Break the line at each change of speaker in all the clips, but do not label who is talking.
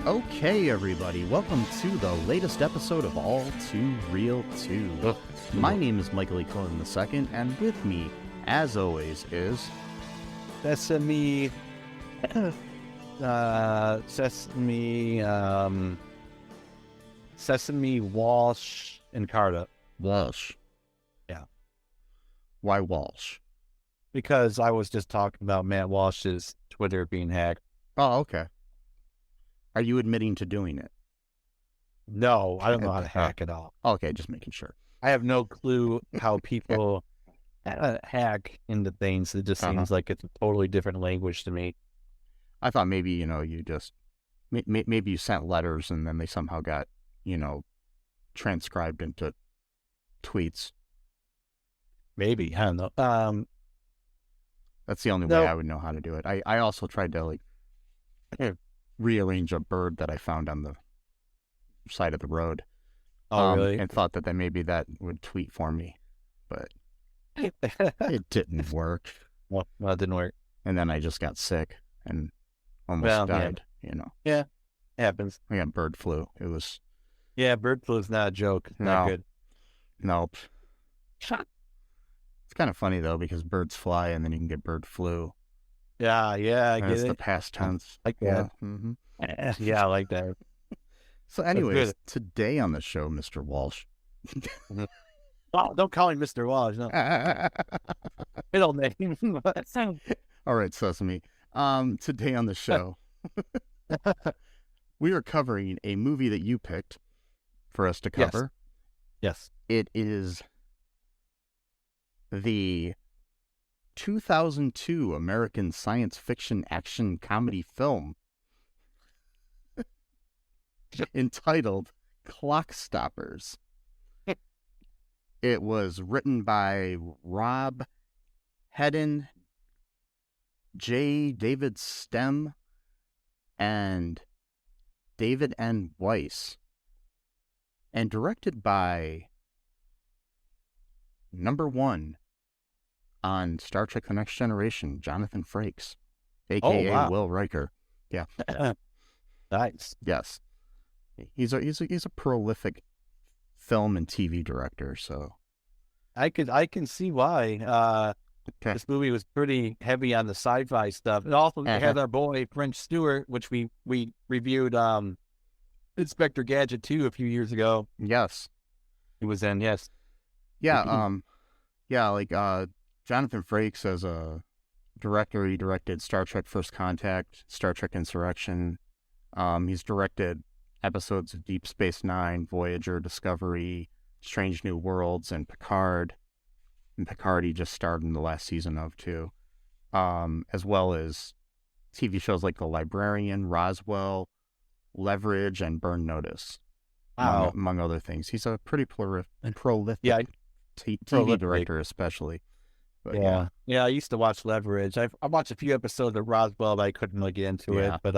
Okay, everybody, welcome to the latest episode of All2ReelToo. My name is Michael E. Cohen II, and with me, as always, is...
Sesame Walsh and Carta.
Walsh.
Yeah.
Why Walsh?
Because I was just talking about Matt Walsh's Twitter being hacked.
Oh, okay. Are you admitting to doing it?
No, I don't know how to hack at all.
Okay, just making sure.
I have no clue how people hack into things. It just seems like it's a totally different language to me.
I thought maybe, you just... Maybe you sent letters and then they somehow got, transcribed into tweets.
Maybe. I don't know.
That's the only way I would know how to do it. I also tried to, rearrange a bird that I found on the side of the road.
Oh, really?
And thought that maybe that would tweet for me, but it didn't work.
Well, it didn't work.
And then I just got sick and almost died,
Yeah, it happens.
I got bird flu. It was...
Yeah, bird flu is not a joke. It's not good.
Nope. It's kind of funny, though, because birds fly and then you can get bird flu.
Yeah, I get it.
It's the past tense.
Like that.
Yeah. Mm-hmm.
Yeah, I like that.
So anyways, today on the show, Mr. Walsh.
Oh, don't call him Mr. Walsh. No. Middle name.
All right, Sesame. Today on the show, we are covering a movie that you picked for us to cover.
Yes.
It is the 2002 American science fiction action comedy film entitled Clockstoppers. It was written by Rob Hedden, J. David Stem, and David N. Weiss, and directed by number one on Star Trek The Next Generation, Jonathan Frakes, a.k.a. Will Riker. Yeah.
Nice.
Yes. He's a prolific film and TV director, so...
I can see why. This movie was pretty heavy on the sci-fi stuff. And also, we had our boy, French Stewart, which we reviewed Inspector Gadget 2 a few years ago.
Yes.
He was in, yes.
Yeah, Jonathan Frakes, as a director, he directed Star Trek First Contact, Star Trek Insurrection. He's directed episodes of Deep Space Nine, Voyager, Discovery, Strange New Worlds, and Picard. And Picard he just starred in the last season of, too. As well as TV shows like The Librarian, Roswell, Leverage, and Burn Notice, among other things. He's a pretty prolific TV director, especially. But,
yeah, I used to watch Leverage. I watched a few episodes of Roswell, but I couldn't really get into it. But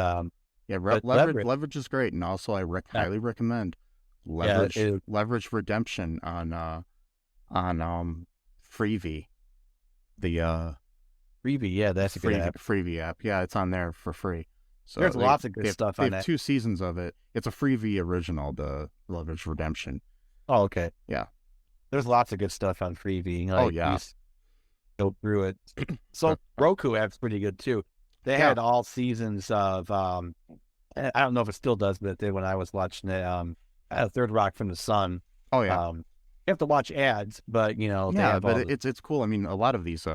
Leverage is great, and also I highly recommend Leverage Redemption on Freevee. The
Freevee, that's a good app.
Freevee app. Yeah, it's on there for free. So
there's lots of good stuff on
that. They have 2 seasons of it. It's a Freevee original, the Leverage Redemption.
Oh, okay.
Yeah.
There's lots of good stuff on Freevee. Go through it. So Roku app's pretty good too. They had all seasons of I don't know if it still does, but it did when I was watching it. Third Rock from the Sun.
Oh yeah.
You have to watch ads, but
it's cool. I mean, a lot of these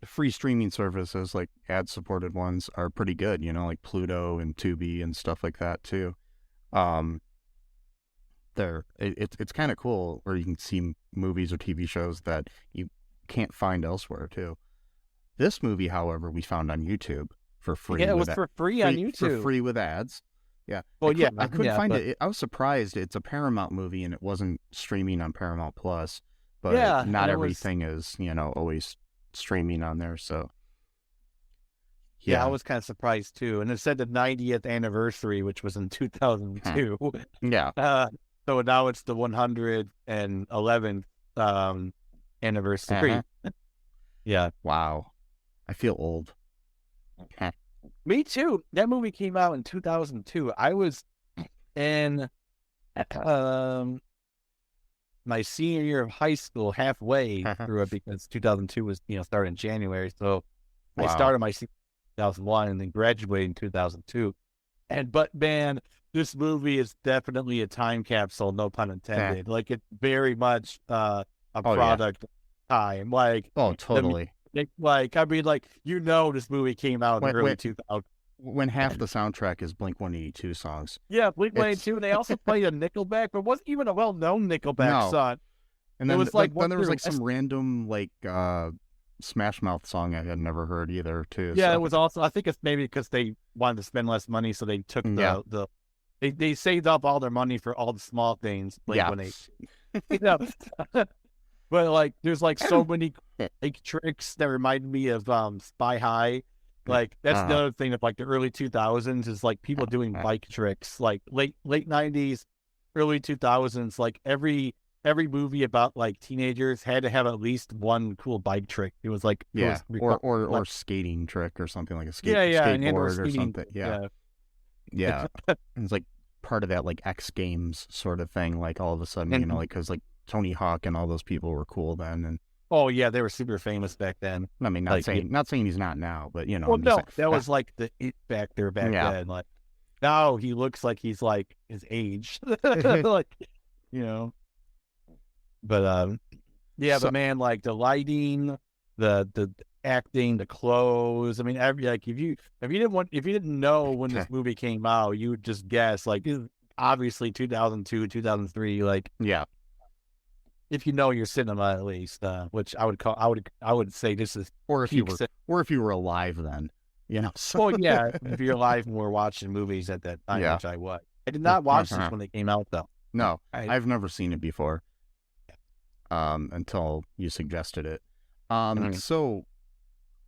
free streaming services, like ad supported ones, are pretty good. Like Pluto and Tubi and stuff like that too. It's kind of cool where you can see movies or TV shows that you can't find elsewhere too. This movie, however, we found on YouTube for free.
Yeah, it was for free on YouTube.
For free with ads. Yeah.
Well,
I couldn't find it. I was surprised. It's a Paramount movie and it wasn't streaming on Paramount Plus. But not everything is, always streaming on there. So.
Yeah, I was kind of surprised too. And it said the 90th anniversary, which was in 2002.
Yeah.
So now it's the 111th anniversary. Yeah.
Wow. I feel old.
Me too. That movie came out in 2002. I was in my senior year of high school, halfway through it, because 2002 was, started in January. So I started my 2001 and then graduated in 2002. But man, this movie is definitely a time capsule, no pun intended. Like, it's very much a product of time. Like,
totally.
This movie came out in the early 2000s.
When half the soundtrack is Blink-182 songs.
Yeah, Blink-182, and they also played a Nickelback, but it wasn't even a well-known Nickelback song.
And then, then there was some random Smash Mouth song I had never heard either, too.
Yeah, so. It was also, I think it's maybe because they wanted to spend less money, so they took they saved up all their money for all the small things. But there's so many tricks that remind me of Spy High. That's the other thing of the early 2000s is people doing bike tricks. Late 90s, early 2000s, every movie about teenagers had to have at least one cool bike trick. It was
or skating trick or something, like a skateboard or something. Yeah. It's part of that X Games sort of thing. All of a sudden, because Tony Hawk and all those people were cool then, and
they were super famous back then.
I mean, not saying he's not now, but
Well, no, that was the it factor back then. Now he looks like he's his age, But but man, the lighting, the acting, the clothes. I mean, if you didn't know when this movie came out, you would just guess obviously 2002, 2003. If you know your cinema, at least, which I would say this is,
or if you were alive then,
So. Well, yeah, if you're alive and we're watching movies at that time, which I was. I did not watch this when they came out, though.
No, I've never seen it before. Until you suggested it. So,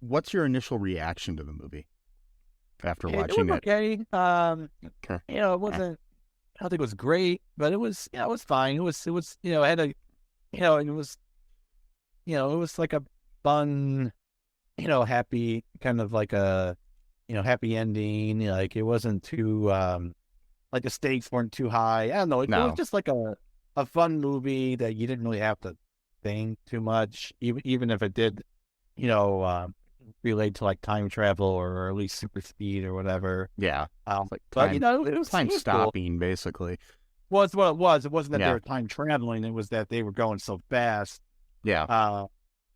what's your initial reaction to the movie after watching it?
Okay. It wasn't. I don't think it was great, but it was. It was fine. It was. It had a. It was. It was a fun. Happy kind of a. Happy ending. It wasn't too. The stakes weren't too high. I don't know. It was just a fun movie that you didn't really have to think too much, even if it did, relate to time travel or at least super speed or whatever.
Yeah.
But it was
time stopping,
cool.
basically.
Well, it's what it was. It wasn't that they were time traveling. It was that they were going so fast.
Yeah.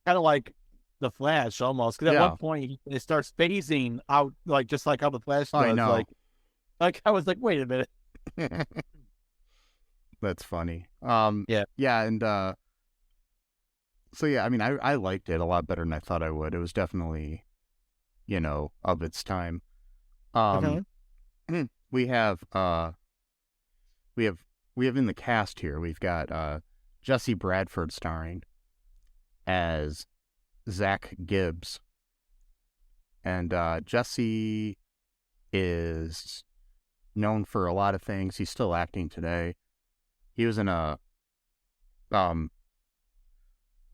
Kind of like the Flash almost. Because at one point it starts phasing out, just like how the Flash does.
I know.
I was wait a minute.
That's funny.
Yeah,
and so I mean, I liked it a lot better than I thought I would. It was definitely, of its time. We have in the cast here, we've got Jesse Bradford starring as Zak Gibbs, and Jesse is known for a lot of things. He's still acting today. He was in a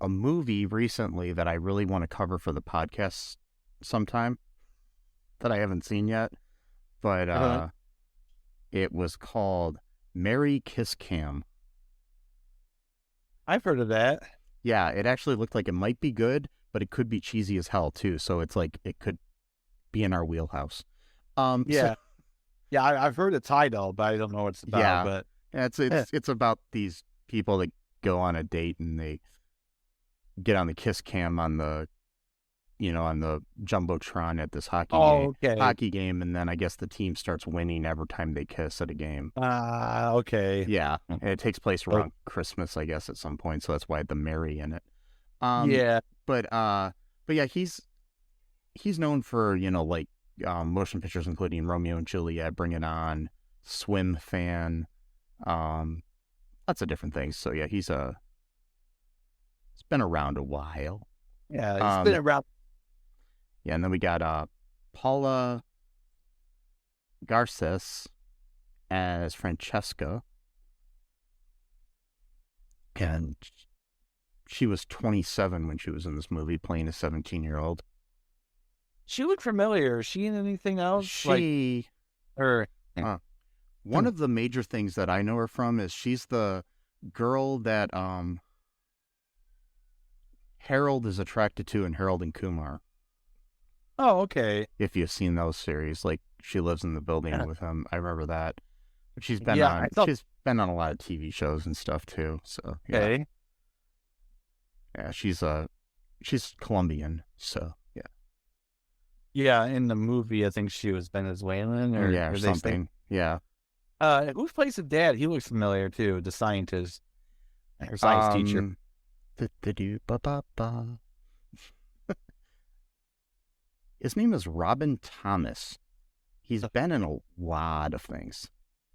movie recently that I really want to cover for the podcast sometime that I haven't seen yet, but it was called Mary Kiss Cam.
I've heard of that.
Yeah, it actually looked like it might be good, but it could be cheesy as hell too. So it's it could be in our wheelhouse.
Yeah, I've heard the title, but I don't know what it's about.
Yeah,
but
it's about these people that go on a date and they get on the kiss cam on the jumbotron at this hockey game, and then I guess the team starts winning every time they kiss at a game.
Okay.
Yeah, and it takes place around Christmas, I guess, at some point, so that's why the Mary in it.
Yeah,
but yeah, he's known for motion pictures, including Romeo and Juliet, Bring It On, Swim Fan, lots of different things. So yeah, he's been around a while.
Yeah, he's been around.
Yeah, and then we got Paula Garcés as Francesca, and she was 27 when she was in this movie, playing a 17-year-old.
She looked familiar. Is she in anything else?
One of the major things that I know her from is she's the girl that Harold is attracted to in Harold and Kumar.
Oh, okay.
If you've seen those series, like she lives in the building with him. I remember that. But she's been she's been on a lot of TV shows and stuff too. So yeah.
Okay.
Yeah, she's Colombian, so yeah.
Yeah, in the movie, I think she was Venezuelan
or something. Yeah.
Who plays the dad? He looks familiar too. The scientist, her science teacher.
His name is Robin Thomas. He's been in a lot of things.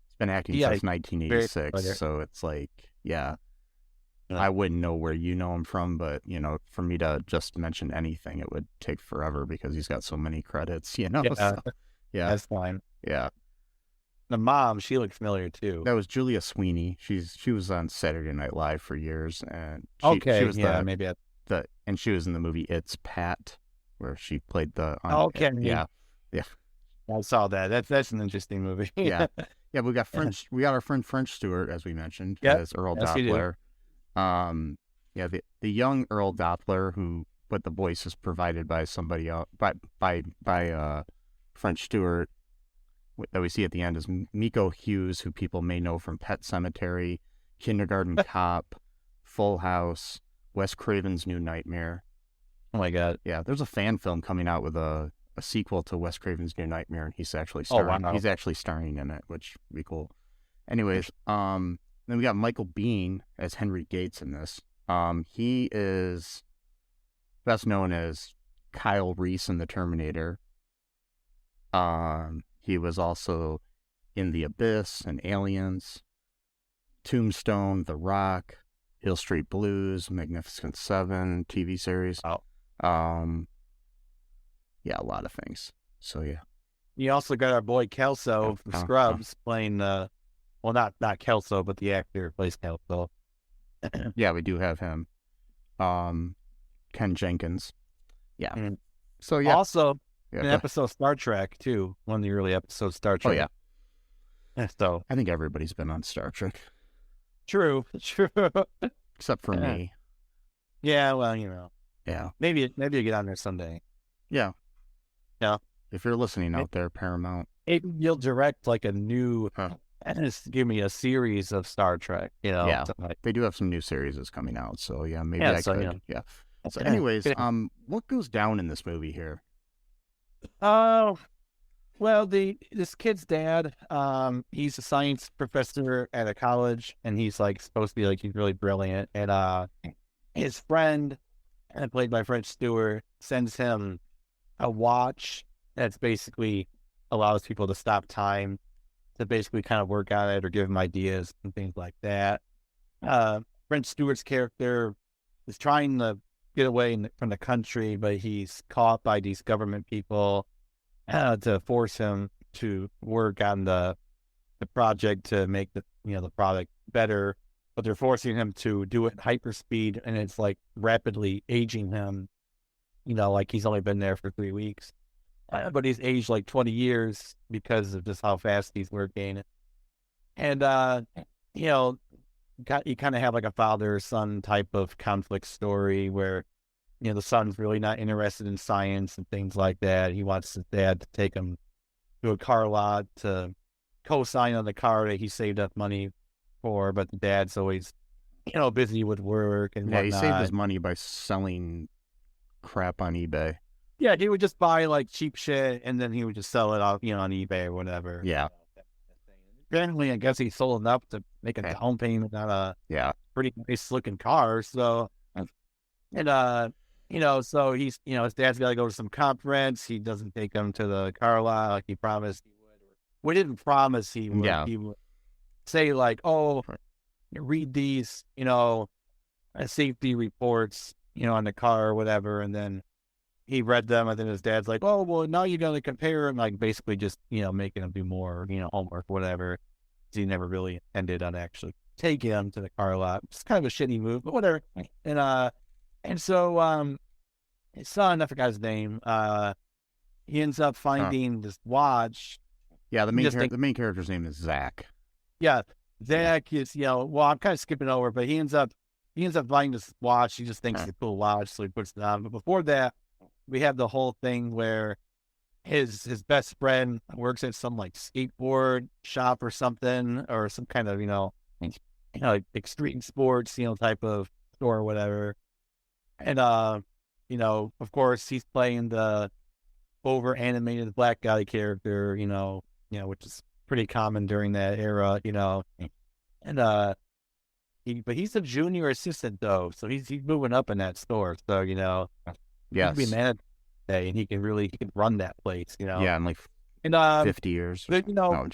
He's been acting since 1986, so it's like, yeah. I wouldn't know where you know him from, but, for me to just mention anything, it would take forever because he's got so many credits, Yeah,
so, yeah. That's fine.
Yeah.
The mom, she looked familiar too.
That was Julia Sweeney. She was on Saturday Night Live for years, and
she was
and she was in the movie It's Pat, where she played the
yeah. I saw that. That's an interesting movie.
Yeah. We got our friend French Stewart, as we mentioned, as Earl Dopler. The young Earl Dopler, but the voice is provided by somebody else, by French Stewart, that we see at the end, is Miko Hughes, who people may know from Pet Sematary, Kindergarten Cop, Full House, Wes Craven's New Nightmare.
Oh my God!
Yeah, there's a fan film coming out with a sequel to Wes Craven's New Nightmare, and he's actually starring. He's actually starring in it, which would be cool. Anyways, then we got Michael Biehn as Henry Gates in this. He is best known as Kyle Reese in The Terminator. He was also in The Abyss and Aliens, Tombstone, The Rock, Hill Street Blues, Magnificent Seven TV series.
Oh.
Yeah, a lot of things. So yeah.
You also got our boy Kelso from Scrubs playing not Kelso, but the actor who plays Kelso.
Yeah, we do have him. Ken Jenkins. Yeah.
Mm.
So yeah.
Also, an episode of Star Trek too. One of the early episodes of Star Trek.
Oh yeah.
So
I think everybody's been on Star Trek.
True.
Except for me.
Yeah, well,
Yeah.
Maybe you get on there someday.
Yeah.
Yeah.
If you're listening out there, Paramount.
You'll direct like a new just give me a series of Star Trek,
Yeah.
Like,
they do have some new series that's coming out, so yeah, maybe I could. Yeah. So anyways, what goes down in this movie here?
Well, this kid's dad, he's a science professor at a college, and he's like supposed to be like he's really brilliant, and his friend, played by French Stewart, sends him a watch that's basically allows people to stop time, to basically kind of work on it or give him ideas and things like that. French Stewart's character is trying to get away from the country, but he's caught by these government people to force him to work on the project to make the product better, but they're forcing him to do it in hyperspeed, and it's like rapidly aging him, like he's only been there for 3 weeks, but he's aged like 20 years because of just how fast he's working. And you kind of have like a father-son type of conflict story where the son's really not interested in science and things like that. He wants his dad to take him to a car lot to co-sign on the car that he saved up money for, but the dad's always, busy with work and whatnot.
He saved his money by selling crap on eBay.
Yeah, he would just buy like cheap shit and then he would just sell it off, on eBay or whatever.
Yeah.
Apparently, I guess he sold enough to make a down payment on a pretty nice looking car. So, and so he's, his dad's got to go to some conference. He doesn't take him to the car lot like he promised he would. We didn't promise he would.
Yeah.
He would say like, oh, read these, safety reports, on the car or whatever. And then he read them. And then his dad's like, oh, well, now you got to compare them. Like basically just, making him do more, homework, whatever. He never really ended on actually taking him to the car lot. It's kind of a shitty move, but whatever. And so, his son, I forgot his name, he ends up finding this watch.
Yeah, the main character's name is Zak.
Yeah, Zak is, well, I'm kind of skipping over, but he ends up buying this watch. He just thinks it's a cool watch, so he puts it on. But before that, we have the whole thing where his best friend works at some like skateboard shop or something, or some kind of, like extreme sports, type of store or whatever. And, of course, he's playing the over animated black guy character, which is pretty common during that era, and, but he's a junior assistant though. So he's moving up in that store. So,
yes,
he can be manager today, and he can run that place,
Yeah. In like 50 years.
But,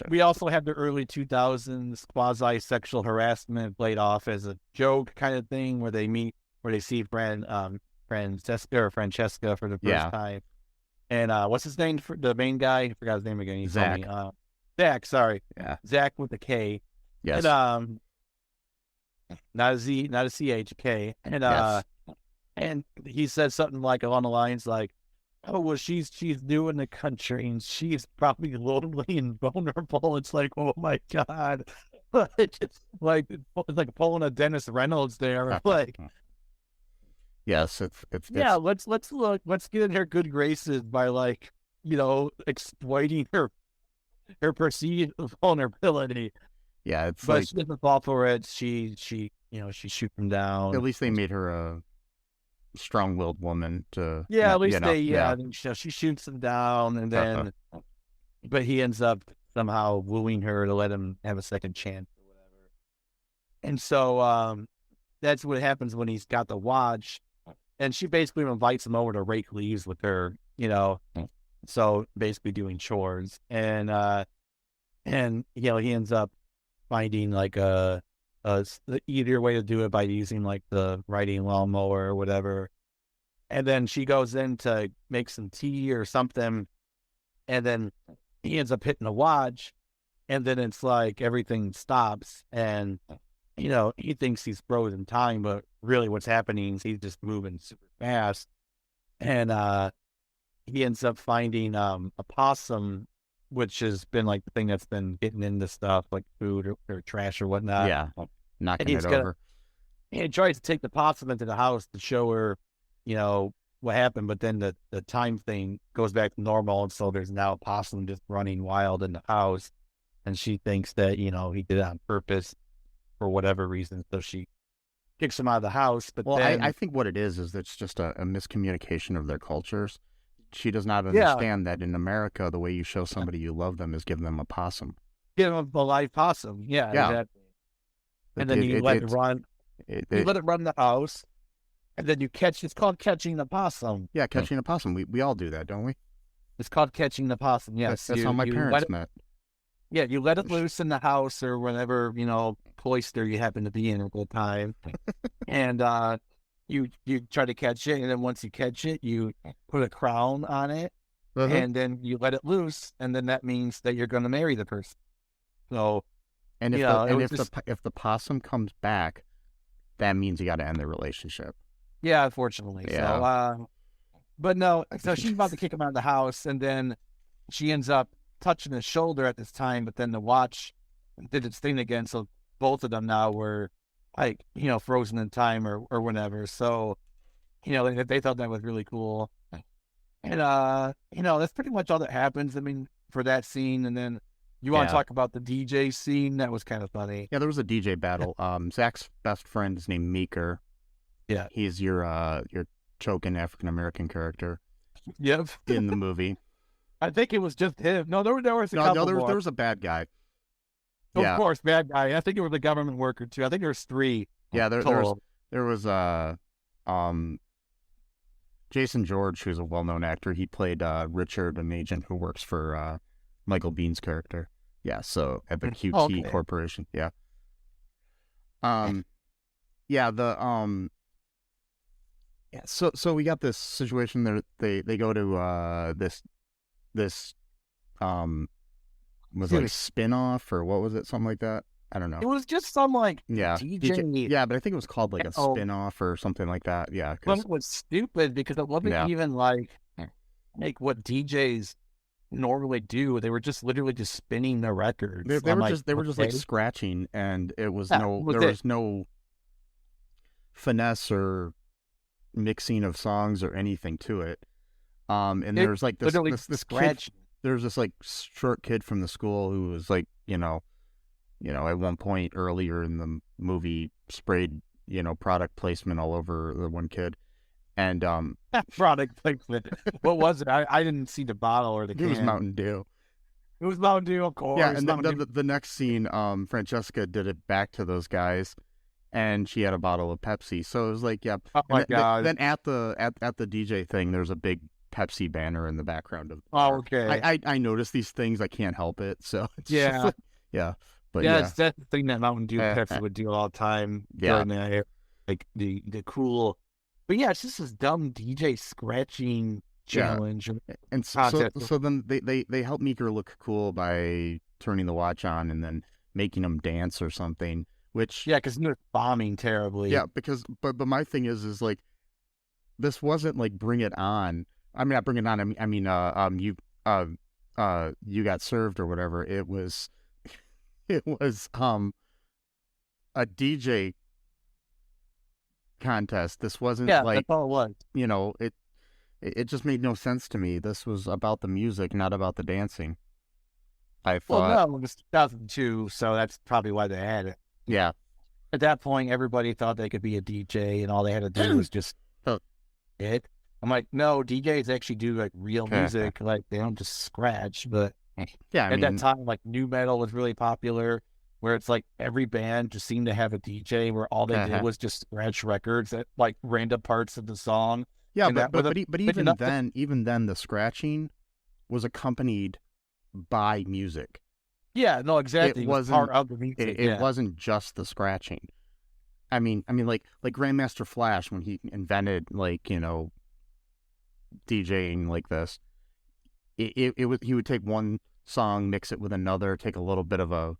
we also have the early 2000s quasi sexual harassment played off as a joke kind of thing where they see Francesca for the first time. And what's his name for the main guy? I forgot his name again.
Zak.
Zak, sorry.
Yeah.
Zak with a K.
Yes.
And not a Z, not a CH, K. And and he said something like along the lines like, oh, well, she's new in the country and she's probably lonely and vulnerable. It's like, oh my God. It's like pulling a Dennis Reynolds there. Like,
yes,
let's get in her good graces by like, exploiting her perceived vulnerability.
Yeah,
but she doesn't fall for it. She shoots him down.
At least they made her a strong-willed woman to.
Yeah, at least I think she shoots him down, and then, but he ends up somehow wooing her to let him have a second chance or whatever. And so, that's what happens when he's got the watch. And she basically invites him over to rake leaves with her, so basically doing chores. And he ends up finding like the easier way to do it by using like the riding lawnmower or whatever. And then she goes in to make some tea or something. And then he ends up hitting the watch. And then it's like everything stops. And he thinks he's frozen time, but really what's happening is he's just moving super fast. And he ends up finding a possum, which has been like the thing that's been getting into stuff like food or trash or whatnot.
Yeah, knocking it over.
And he tries to take the possum into the house to show her, what happened, but then the time thing goes back to normal, and so there's now a possum just running wild in the house, and she thinks that, he did it on purpose for whatever reason, so she kicks him out of the house. But then,
I think what it is it's just a miscommunication of their cultures. She does not understand that in America, the way you show somebody you love them is give them a possum.
Give them a live possum. Yeah. Exactly. And then you let it run. You let it run the house, and then you catch. It's called catching the possum.
Yeah, catching a possum. We all do that, don't we?
It's called catching the possum. Yes,
that's how my parents met.
Yeah, you let it loose in the house or whatever, cloister you happen to be in at the time. And you try to catch it, and then once you catch it, you put a crown on it, and then you let it loose, and then that means that you're going to marry the person. So,
and if the possum comes back, that means you got to end the relationship.
Yeah, unfortunately.
Yeah.
So, but no, so she's about to kick him out of the house, and then she ends up touching his shoulder at this time, but then the watch did its thing again, so both of them now were like, frozen in time or whatever. So, they thought that was really cool. And, that's pretty much all that happens. I mean, for that scene. And then you want to talk about the DJ scene? That was kind of funny.
Yeah, there was a DJ battle. Zak's best friend is named Meeker.
Yeah.
He's your token African-American character.
Yep.
In the movie.
I think it was just him. No, there was a couple
there was a bad guy.
Of course, bad guy. I think it was a government worker too. I think there was 3.
Yeah, there was Jason George, who's a well-known actor, he played Richard, an agent who works for Michael Bihn's character. Yeah, so at the QT Corporation. Yeah. Yeah, yeah, so we got this situation there. They go to this was like spin-off, or what was it? Something like that. I don't know.
It was just some like
DJ. Yeah, but I think it was called like a spin-off or something like that. Yeah.
But it was stupid because it wasn't even like what DJs normally do. They were just literally just spinning the records.
They were just like scratching, and it was there was no finesse or mixing of songs or anything to it. And there's like this kid, there's this like short kid from the school who was like, at one point earlier in the movie sprayed, product placement all over the one kid. And
product placement. What was it? I didn't see the bottle or the can.
It was Mountain Dew.
It was Mountain Dew, of course.
Yeah, and the next scene, Francesca did it back to those guys, and she had a bottle of Pepsi. So it was like, yeah.
Oh my God.
Then at the DJ thing, there's a big Pepsi banner in the background of.
Oh, okay.
I notice these things. I can't help it. So it's
yeah,
like, yeah. But
it's that thing that Mountain Dew Pepsi would do all the time.
Yeah,
like the cool. But yeah, it's just this dumb DJ scratching challenge.
Yeah. And so then they help Meeker look cool by turning the watch on and then making him dance or something. Which
because they're bombing terribly.
Yeah, because but my thing is like, this wasn't like Bring It On. I mean, not Bring It On. I mean, you got served or whatever. It was a DJ contest. This wasn't like,
that's all it was.
It just made no sense to me. This was about the music, not about the dancing. I thought.
Well, no, it was 2002, so that's probably why they had it.
Yeah.
At that point, everybody thought they could be a DJ, and all they had to do was just it. I'm like, no, DJs actually do like real music, like they don't just scratch. But at that time, like new metal was really popular, where it's like every band just seemed to have a DJ where all they did was just scratch records at like random parts of the song.
Yeah, but even then, the scratching was accompanied by music.
Yeah, no, exactly. It wasn't part of the music.
It wasn't just the scratching. I mean, like Grandmaster Flash, when he invented DJing like this, he would take one song, mix it with another, take a little bit of a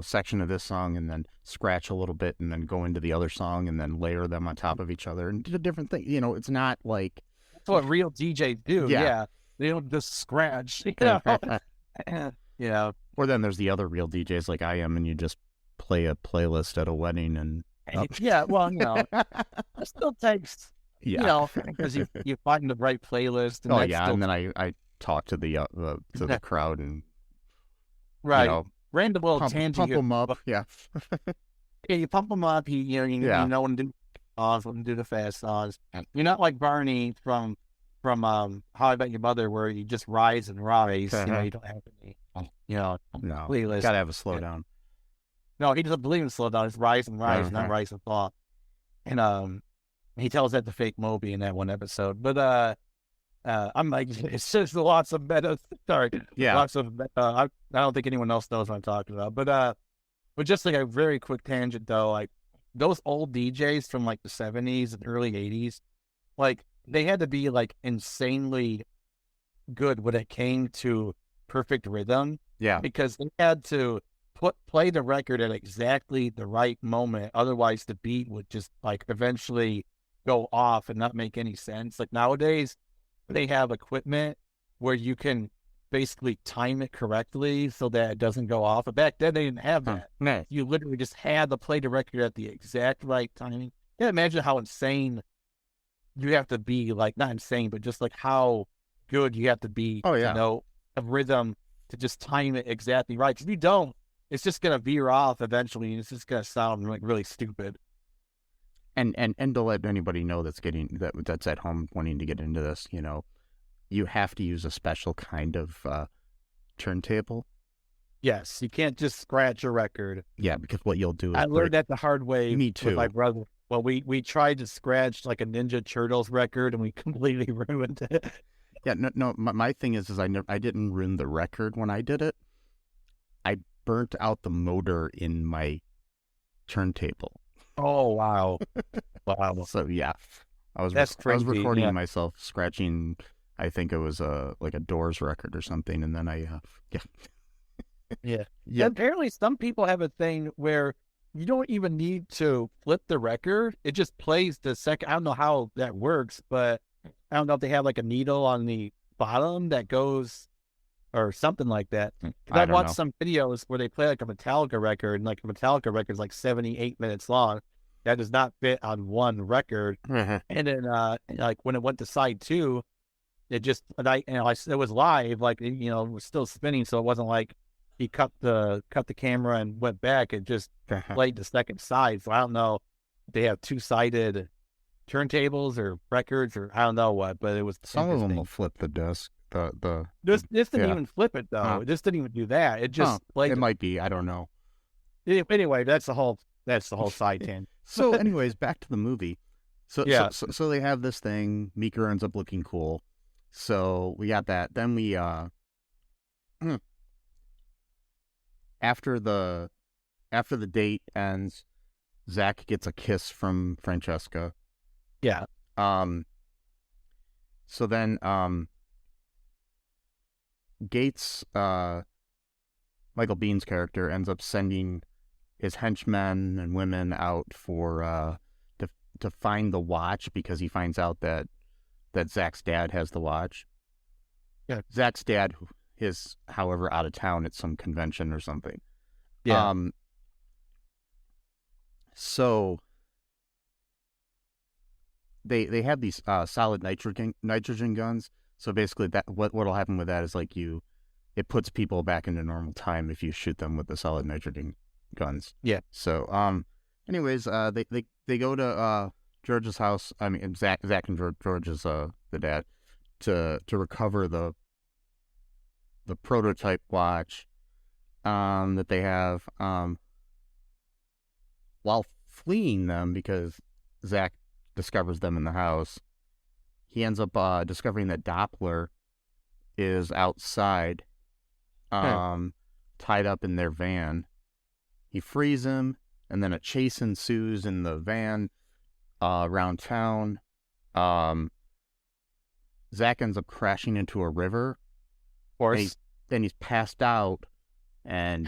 section of this song, and then scratch a little bit, and then go into the other song, and then layer them on top of each other, and did a different thing. It's not like
that's what real DJs do. Yeah. They don't just scratch. Yeah.
Or then there's the other real DJs like I am, and you just play a playlist at a wedding and.
Yeah, well, it still takes, because you find the right playlist. And
and then I talk to the crowd and
random little tangent.
Pump them up, yeah,
you pump them up. You know when to do songs, when to do the fast songs. You're not like Barney from How I Met Your Mother, where you just rise and rise. You don't have any, playlist.
Gotta have a slow down.
No, he doesn't believe in slow down. It's rise and rise, not rise and fall. And he tells that to Fake Moby in that one episode. But I'm like, it's just lots of meta. Sorry, lots of. I don't think anyone else knows what I'm talking about. But just like a very quick tangent though, like those old DJs from like the 70s and early 80s, like they had to be like insanely good when it came to perfect rhythm.
Yeah,
because they had to play the record at exactly the right moment. Otherwise, the beat would just like eventually go off and not make any sense. Like nowadays, they have equipment where you can basically time it correctly so that it doesn't go off. But back then, they didn't have that.
Nice.
You literally just had to play the record at the exact right timing. Can't imagine how insane you have to be. Like not insane, but just like how good you have to be.
Oh yeah.
To know a rhythm to just time it exactly right. Because if you don't, it's just gonna veer off eventually, and it's just gonna sound like really stupid.
And to let anybody know that's at home wanting to get into this, you have to use a special kind of turntable.
Yes, you can't just scratch a record.
Yeah, because what you'll do is
I learned that the hard way.
Me too.
With my brother. Well, we tried to scratch like a Ninja Turtles record and we completely ruined it.
Yeah, no. My thing is I didn't ruin the record when I did it. I burnt out the motor in my turntable.
Oh wow, wow.
So yeah, I was recording myself scratching. I think it was like a Doors record or something, and then
yeah. Apparently, some people have a thing where you don't even need to flip the record; it just plays the second. I don't know how that works, but I don't know if they have like a needle on the bottom that goes or something like that. I've watched some videos where they play like a Metallica record, and like a Metallica record is like 78 minutes long. That does not fit on one record. And then like when it went to side 2, it just it was live, like it was still spinning, so it wasn't like he cut the camera and went back. It just played the second side. So I don't know if they have 2-sided turntables or records or I don't know what, but it was
some of them will flip the disc.
This didn't even flip it though. It just didn't even do that. It just
it might be. I don't know.
Anyway, that's the whole side tangent.
So, anyways, back to the movie. So they have this thing. Meeker ends up looking cool. So we got that. Then we after the date ends, Zak gets a kiss from Francesca.
Yeah.
So then Gates, Michael Bihn's character, ends up sending his henchmen and women out for to find the watch because he finds out that Zak's dad has the watch.
Yeah.
Zak's dad is, however, out of town at some convention or something.
Yeah.
So they have these solid nitrogen guns. So basically, that what'll happen with that is like it puts people back into normal time if you shoot them with the solid nitrogen guns.
Yeah.
So anyways, they go to George's house. I mean, Zak and George is the dad to recover the prototype watch that they have. While fleeing them because Zak discovers them in the house, he ends up discovering that Dopler is outside, tied up in their van. He frees him, and then a chase ensues in the van around town. Zak ends up crashing into a river.
Of course.
Then he's passed out, and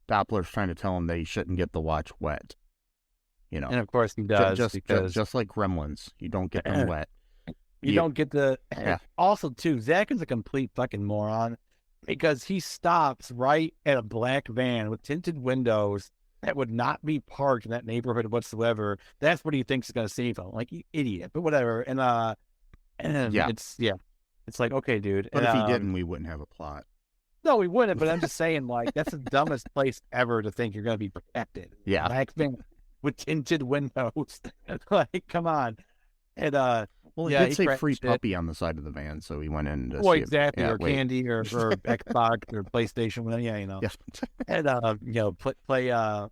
Doppler's trying to tell him that he shouldn't get the watch wet. And
of course he does,
just like Gremlins, you don't get them wet.
You don't get the... Also, too, Zak is a complete fucking moron because he stops right at a black van with tinted windows that would not be parked in that neighborhood whatsoever. That's what he thinks is going to save him. Like, you idiot, but whatever. And it's like, okay, dude.
But if he didn't, we wouldn't have a plot.
No, we wouldn't, but I'm just saying, like, that's the dumbest place ever to think you're going to be protected.
Yeah.
Black van with tinted windows. Like, come on. And,
well, he did say free puppy on the side of the van, so he went in to see
exactly, or candy, or Xbox, or PlayStation, whatever. Yeah,
Yeah.
And play.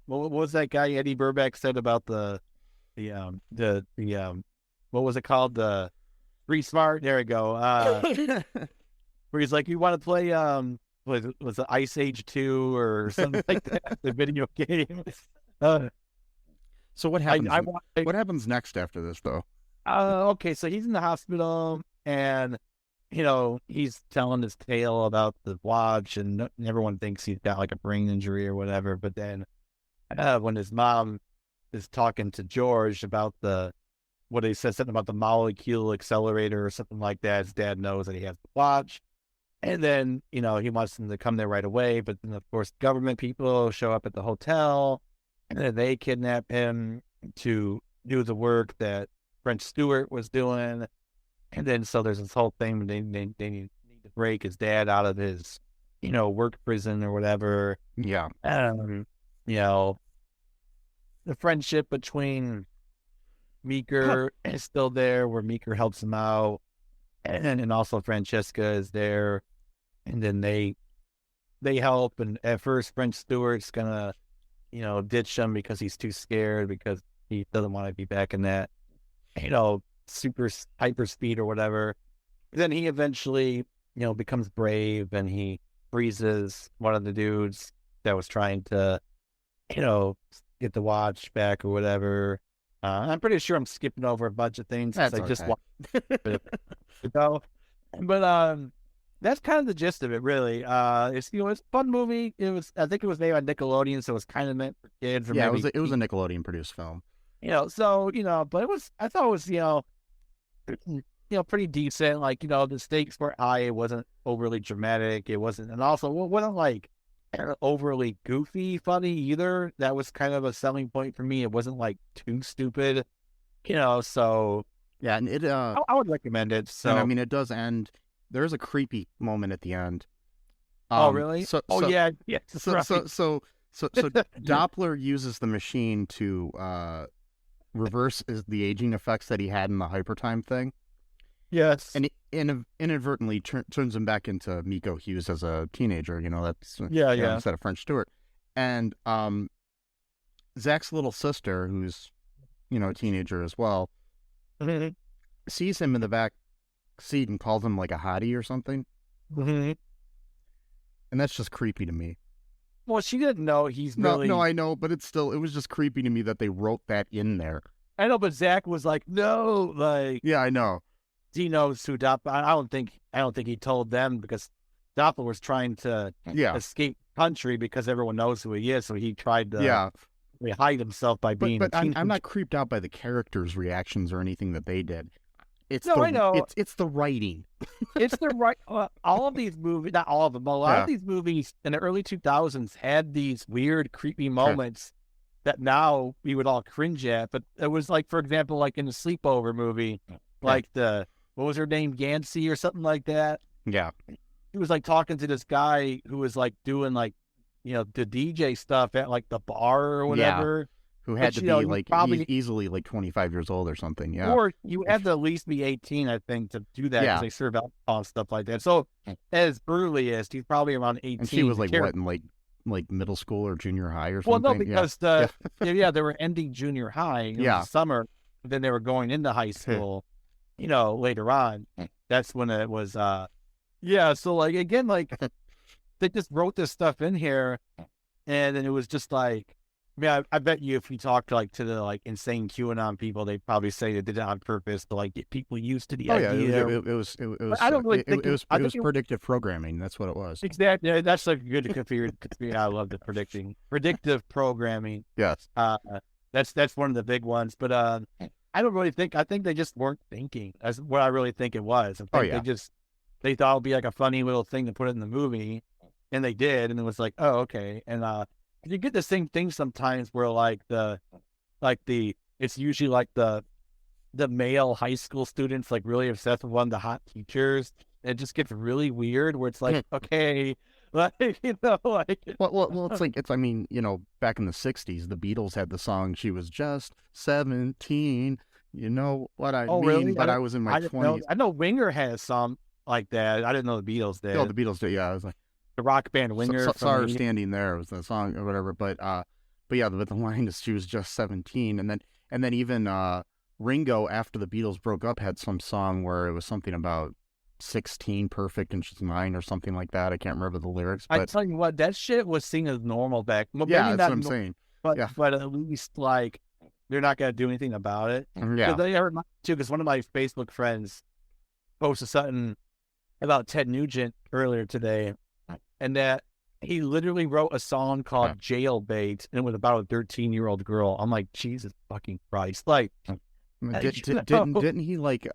What was that guy Eddie Burback said about the what was it called? The Street Smart. There we go. Where he's like, you want to play was it Ice Age 2 or something like that? The video game.
So what happens? What happens next after this, though?
Okay, so he's in the hospital, and he's telling his tale about the watch, and everyone thinks he's got like a brain injury or whatever. But then, when his mom is talking to George about what he says, something about the molecule accelerator or something like that, his dad knows that he has the watch, and then he wants them to come there right away. But then, of course, government people show up at the hotel, and then they kidnap him to do the work that Stewart was doing, and then so there's this whole thing. They need to break his dad out of his, work prison or whatever.
Yeah.
The friendship between Meeker is still there, where Meeker helps him out, and also Francesca is there, and then they help. And at first, Stewart's gonna, ditch him because he's too scared because He doesn't want to be back in that, super hyper speed or whatever. Then he eventually, becomes brave and he freezes one of the dudes that was trying to, get the watch back or whatever. I'm pretty sure I'm skipping over a bunch of things because I just watched it ago. But that's kind of the gist of it, really. It's it's a fun movie. I think it was made by Nickelodeon, so it was kind of meant for kids. Or maybe,
it was a Nickelodeon produced film.
But I thought it was pretty decent. Like, the stakes were high. It wasn't overly dramatic. It wasn't, and also it wasn't like overly goofy funny either. That was kind of a selling point for me. It wasn't like too stupid, so
yeah. And it
I would recommend it. So
and, I mean, it does end. There's a creepy moment at the end.
Oh really? So yeah.
So Dopler uses the machine to reverse the aging effects that he had in the hypertime thing.
Yes.
And he inadvertently turns him back into Miko Hughes as a teenager. That's instead of French Stewart. And Zak's little sister, who's a teenager as well, sees him in the back seat and calls him like a hottie or something. And that's just creepy to me.
Well, she didn't know he's really...
No, I know, but it was just creepy to me that they wrote that in there.
I know, but Zak was like, no, like...
Yeah, I know.
He knows who Doppler... I don't think he told them because Doppler was trying to escape country because everyone knows who he is, so he tried to hide himself by being...
But I'm not creeped out by the characters' reactions or anything that they did.
I know.
It's the writing.
It's the right. All of these movies, not all of them, but a lot of these movies in the early 2000s had these weird, creepy moments that now we would all cringe at. But it was like, for example, like in the Sleepover movie, like what was her name, Yancy or something like that.
Yeah,
he was like talking to this guy who was like doing like, the DJ stuff at like the bar or whatever.
Yeah. Who had to be like probably easily like 25 years old or something, yeah.
Or you had to at least be 18, I think, to do that because they serve alcohol and stuff like that. So as early as he's probably around 18.
And she was like what in like middle school or junior high or something?
Well, no, because they were ending junior high in the summer. Then they were going into high school, later on. That's when it was. So like again, like they just wrote this stuff in here, and then it was just like. I bet you if you talk to the like insane QAnon people, they'd probably say they did it on purpose to like get people used to the idea.
It was. I don't really think it was predictive programming. That's what it was.
Exactly. Yeah, that's like a good configured. I love the predictive programming.
Yes.
That's one of the big ones. But I don't really think. I think they just weren't thinking. That's what I really think it was. I think they thought it would be like a funny little thing to put in the movie, and they did, and it was like, oh okay, and you get the same thing sometimes where it's usually like the male high school students like really obsessed with one of the hot teachers. It just gets really weird where it's like, okay, like,
well, it's I mean, back in the 60s, the Beatles had the song, She Was Just 17. You know what I mean?
Really?
But I was in my 20s.
I know Winger has some like that. I didn't know the Beatles did.
Oh, the Beatles did, yeah. I was like,
the rock band Winger.
Sorry, Standing There was the song or whatever. But the line is She Was Just 17. And then even Ringo, after the Beatles broke up, had some song where it was something about 16, perfect, and she's mine or something like that. I can't remember the lyrics. But
I tell you what, that shit was seen as normal back.
Well, yeah, that's what I'm saying.
But at least like they're not gonna do anything about it.
Yeah.
They are too, because one of my Facebook friends posted something about Ted Nugent earlier today. And that he literally wrote a song called Jailbait, and it was about a 13-year-old girl. I'm like, Jesus fucking Christ! Like,
didn't he like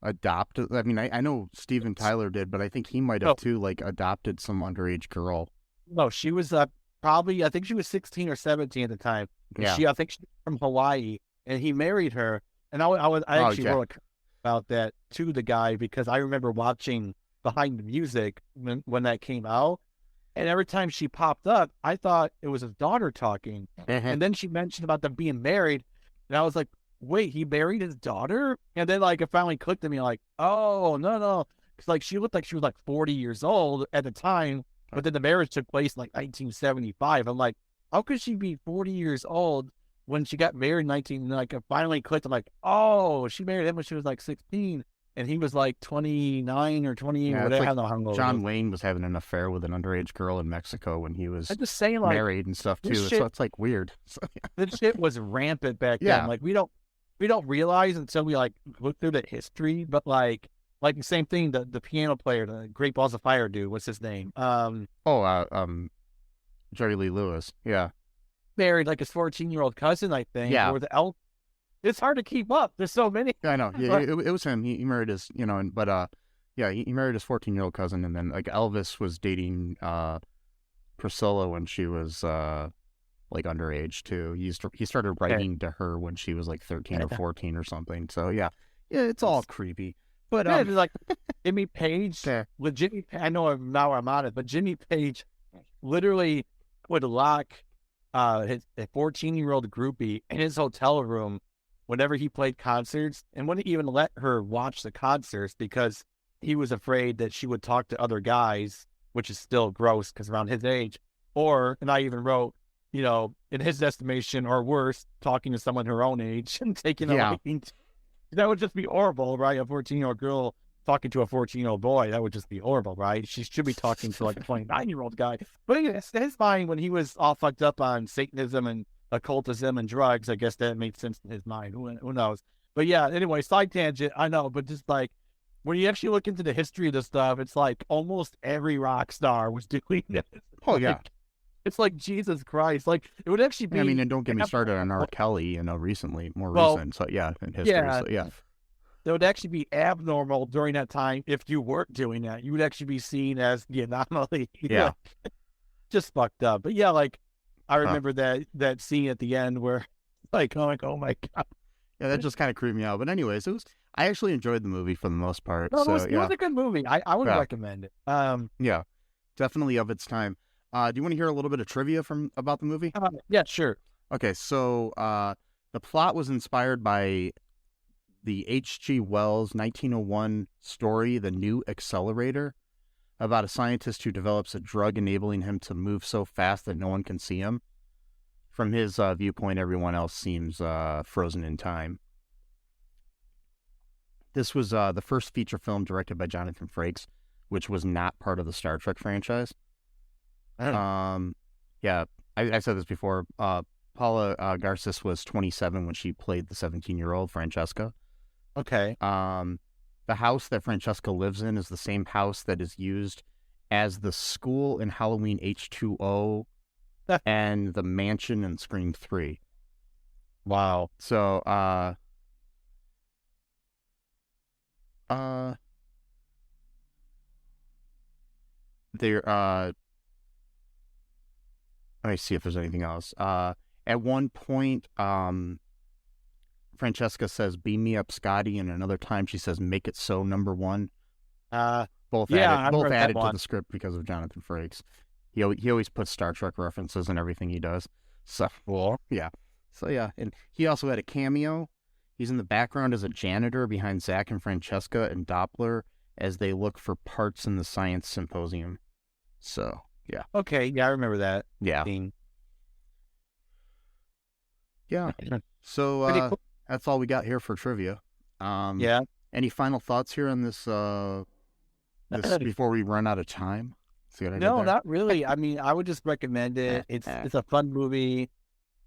adopt? I mean, I know Steven Tyler did, but I think he might have too, like adopted some underage girl.
No, she was probably, I think she was 16 or 17 at the time.
Yeah.
I think she's from Hawaii, and he married her. And I actually wrote about that to the guy because I remember watching Behind the Music when that came out, and every time she popped up, I thought it was his daughter talking. And then she mentioned about them being married, and I was like, wait, he married his daughter? And then like it finally clicked to me, like, oh no, because like she looked like she was like 40 years old at the time, but then the marriage took place in like 1975. I'm like, how could she be 40 years old when she got married in 19, like, it finally clicked. I'm like, oh, she married him when she was like 16, and he was like 29 or 28
Yeah,
or
it's
whatever.
like
I don't know how old
John Wayne was having an affair with an underage girl in Mexico when he was
I'm just saying, like,
married and stuff too.
this
So
shit,
it's like weird. So,
this shit was rampant back
Yeah.
then. Like, we don't realize until we like look through the history, but like the same thing, the piano player, the Great Balls of Fire dude, what's his name?
Jerry Lee Lewis. Yeah.
Married like his 14-year-old cousin, I think.
Yeah.
Or it's hard to keep up. There's so many.
I know. Yeah, it was him. He married his, he married his 14-year-old cousin, and then like Elvis was dating Priscilla when she was like underage too. He started writing to her when she was like 13 or 14 or something. So yeah, it's all creepy. But
it's like Jimmy Page with Jimmy. I know now I'm on it, but Jimmy Page literally would lock a 14-year-old groupie in his hotel room whenever he played concerts, and wouldn't even let her watch the concerts because he was afraid that she would talk to other guys, which is still gross because around his age. And I even wrote, in his estimation or worse, talking to someone her own age and taking a liking. That would just be horrible, right? A 14-year-old girl talking to a 14-year-old boy, that would just be horrible, right? She should be talking to like a 29-year-old guy. But his mind, when he was all fucked up on Satanism and occultism and drugs, I guess that made sense in his mind. Who knows? But yeah, anyway, side tangent, I know, but just like, when you actually look into the history of this stuff, it's like almost every rock star was doing this.
Oh, yeah.
It's like, Jesus Christ. Like, it would actually be...
and don't get me started on R. Kelly, more recent. So, yeah, in history.
Yeah.
So, yeah.
That would actually be abnormal during that time if you weren't doing that. You would actually be seen as the anomaly.
Yeah.
Just fucked up. But yeah, like, I remember that scene at the end where, like, oh my God.
Yeah, that just kind of creeped me out. But anyways, I actually enjoyed the movie for the most part.
No,
so,
it was a good movie. I would recommend it.
Yeah, definitely of its time. Do you want to hear a little bit of trivia about the movie?
Yeah, sure.
Okay, so the plot was inspired by the H.G. Wells 1901 story, The New Accelerator, about a scientist who develops a drug enabling him to move so fast that no one can see him. From his viewpoint, everyone else seems frozen in time. This was the first feature film directed by Jonathan Frakes, which was not part of the Star Trek franchise. Yeah, I said this before. Paula Garcés was 27 when she played the 17-year-old Francesca.
Okay.
The house that Francesca lives in is the same house that is used as the school in Halloween H2O and the mansion in Scream 3.
Wow.
So, let me see if there's anything else. At one point, Francesca says, "Beam me up, Scotty," and another time she says, "Make it so, number one." Both added to the script because of Jonathan Frakes. He always puts Star Trek references in everything he does. So
cool.
Yeah. So yeah, and he also had a cameo. He's in the background as a janitor behind Zak and Francesca and Dopler as they look for parts in the science symposium. So yeah.
Okay. Yeah, I remember that.
Yeah.
Scene.
Yeah. So
cool.
That's all we got here for trivia.
Yeah.
Any final thoughts here on this? This before we run out of time. See what I did there?
Not really. I mean, I would just recommend it. It's a fun movie.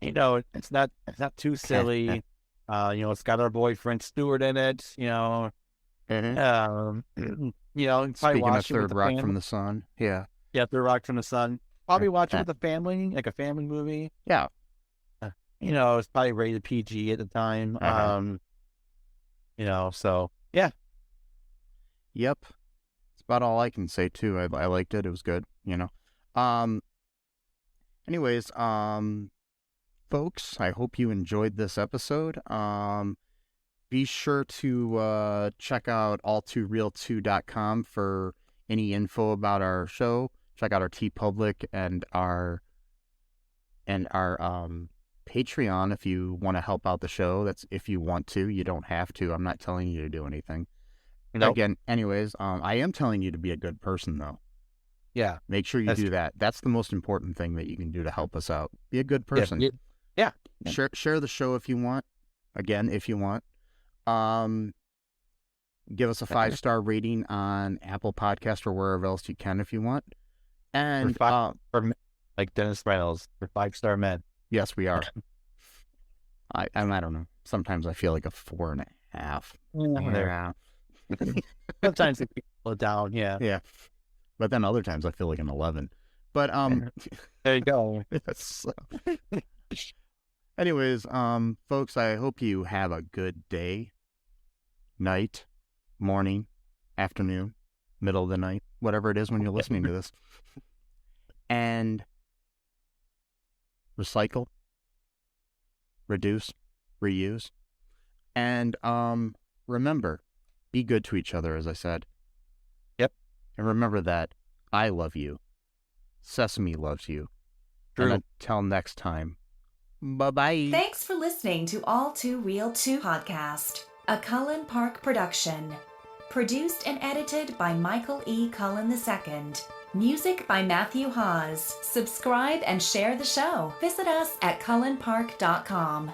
It's not too silly. It's got our boyfriend Stewart in it.
Mm-hmm.
Probably
Speaking of
watch it with
Third
the
Rock
family.
from the Sun. Yeah.
Yeah, Third Rock from the Sun. Probably watch it with the family, like a family movie.
Yeah.
It's probably rated PG at the time. So yeah.
Yep. That's about all I can say too. I liked it. It was good. Anyways, folks, I hope you enjoyed this episode. Be sure to check out all2ReelToo.com for any info about our show. Check out our TeePublic and our Patreon if you want to help out the show. That's if you want to. You don't have to. I'm not telling you to do anything.
Nope.
Again, anyways, I am telling you to be a good person, though.
Yeah.
Make sure you do that. That's the most important thing that you can do to help us out. Be a good person.
Yeah. Yeah.
Share the show if you want. Again, if you want. Give us a 5-star rating on Apple Podcast or wherever else you can if you want. And
like Dennis Reynolds for 5-star men.
Yes, we are. I don't know. Sometimes I feel like a 4.5.
Yeah. Sometimes it people down. Yeah.
Yeah. But then other times I feel like an 11. But
there you go.
Yes. Anyways, folks, I hope you have a good day, night, morning, afternoon, middle of the night, whatever it is when you're listening to this. And recycle, reduce, reuse, and remember, be good to each other, as I said.
Yep.
And remember that I love you. Sesame loves you.
True.
And until next time, bye-bye.
Thanks for listening to All2ReelToo podcast, a Cullen Park production. Produced and edited by Michael E. Cullen II. Music by Matthew Hawes. Subscribe and share the show. Visit us at cullenpark.com.